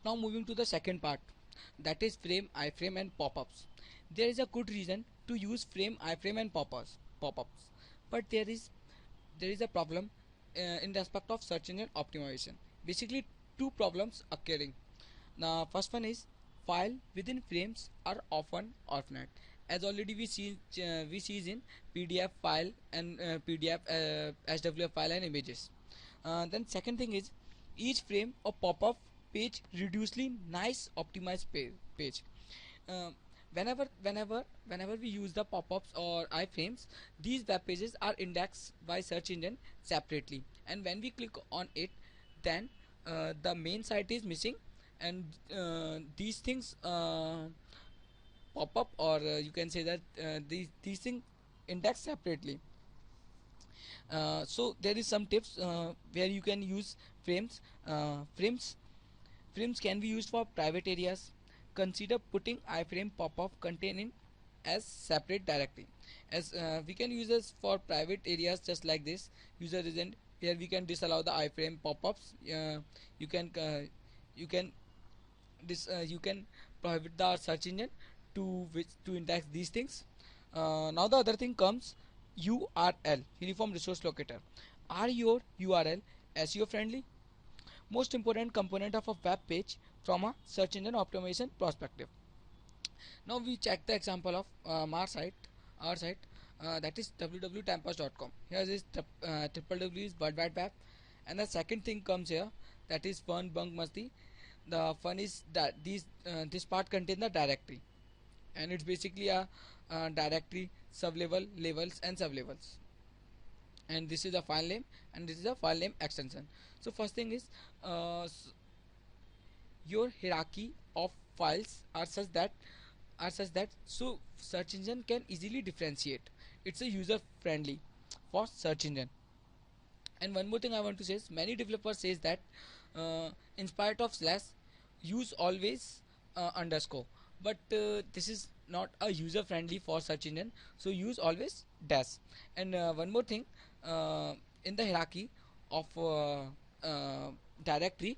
Now moving to the second part, that is frame, iframe and pop-ups. There is a good reason to use frame, iframe and pop-ups, but there is a problem in respect of search engine optimization. Basically, two problems occurring. Now, first one is file within frames are often orphaned, as already we see in PDF file and PDF, SWF file and images. Then second thing is each frame or pop-up page reducedly nice optimized page. Uh, whenever we use the pop-ups or iframes, these web pages are indexed by search engine separately, and when we click on it, then the main site is missing, and these things pop up, or you can say that these things index separately. So there is some tips where you can use frames. Frames can be used for private areas. Consider putting iframe pop-up containing as separate directory, as we can use this for private areas just like this user isn't, where we can disallow the iframe pop-ups. You can you can prohibit the search engine to index these things. Now the other thing comes URL, uniform resource locator. Are your URL SEO friendly? Most important component of a web page from a search engine optimization perspective. Now we check the example of our site, that is www.tampers.com. Here is triple W is World Wide Web, and the second thing comes here, that is fun bunk masti. The fun is that this part contains the directory, and it's basically a directory, sublevel, levels and sublevels, and this is a file name, and this is a file name extension. So first thing is your hierarchy of files are such that so search engine can easily differentiate. It's a user friendly for search engine. And one more thing I want to say is, many developers says that in spite of slash, use always underscore, but this is not a user friendly for search engine, so use always dash. And one more thing, in the of uh, directory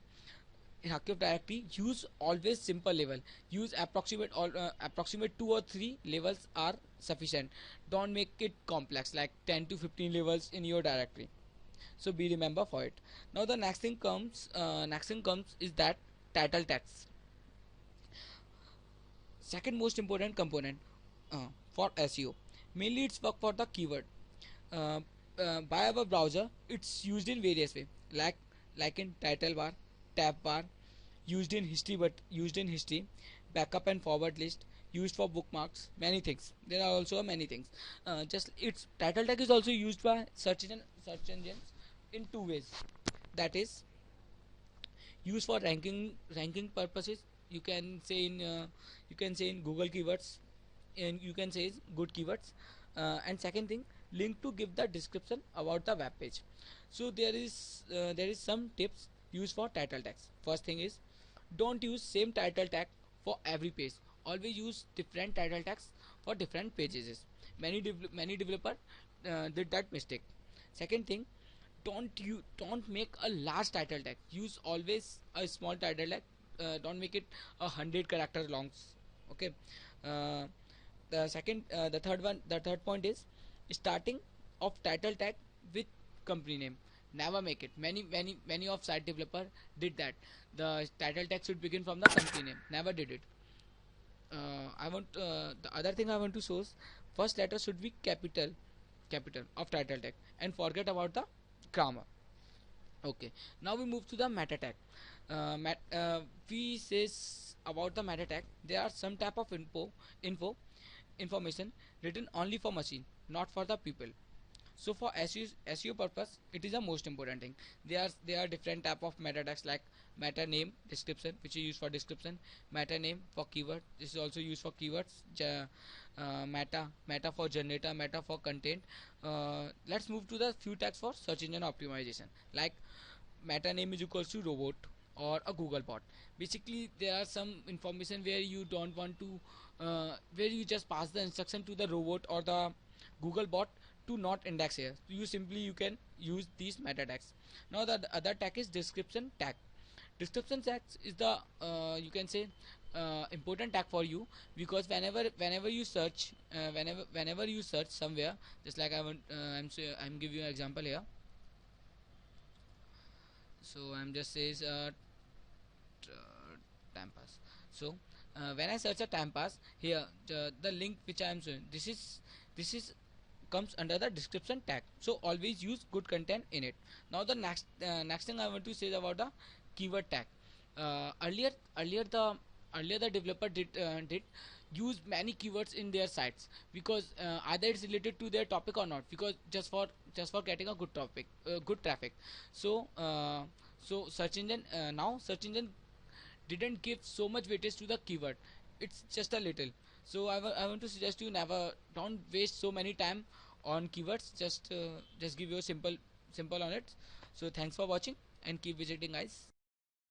hierarchy of directory, use always simple level. Use approximate 2 or 3 levels are sufficient. Don't make it complex like 10 to 15 levels in your directory, so be remember for it. Now the next thing comes is that title tags, second most important component for SEO. Mainly it's work for the keyword. uh, by our browser, it's used in various way, like in title bar, tab bar, used in history, backup and forward list, used for bookmarks, many things. There are also many things. Just its title tag is also used by search engines in two ways. That is used for ranking purposes. You can say in Google keywords, and you can say good keywords. And second thing, link to give the description about the web page. So there is some tips used for title tags. First thing is, don't use same title tag for every page. Always use different title tags for different pages. Many developer did that mistake. Second thing, don't make a large title tag. Use always a small title tag. Don't make it 100 characters long. Okay. uh, the third point is starting of title tag with company name. Never make it. Many of site developer did that. The title tag should begin from the company name. Never did it. I want The other thing I want to show is, first letter should be capital of title tag, and forget about the grammar. Okay, now we move to the meta tag. We says about the meta tag, there are some type of info information written only for machine, not for the people. So for SEO purpose, it is the most important thing. There are different type of meta tags, like meta name description, which is used for description. Meta name for keyword, this is also used for keywords. Meta for generator, meta for content. Let's move to the few tags for search engine optimization, like meta name is equals to robot or a Google bot. Basically, there are some information where you don't want to, where you just pass the instruction to the robot or the Google bot to not index here. You can use these meta tags. Now the other tag is description tag. Description tags is the you can say important tag for you, because whenever you search whenever you search somewhere, just like I'm giving you an example here. So I'm just says time pass. So when I search a time pass here, the link which I am showing, this is comes under the description tag. So always use good content in it. Now the next thing I want to say is about the keyword tag. Earlier the developer did use many keywords in their sites, because either it's related to their topic or not, because just for getting a good topic, good traffic. So search engine, now search engine didn't give so much weightage to the keyword. It's just a little. So I want to suggest you, never don't waste so many time on keywords. Just give you a simple on it. So thanks for watching and keep visiting, guys.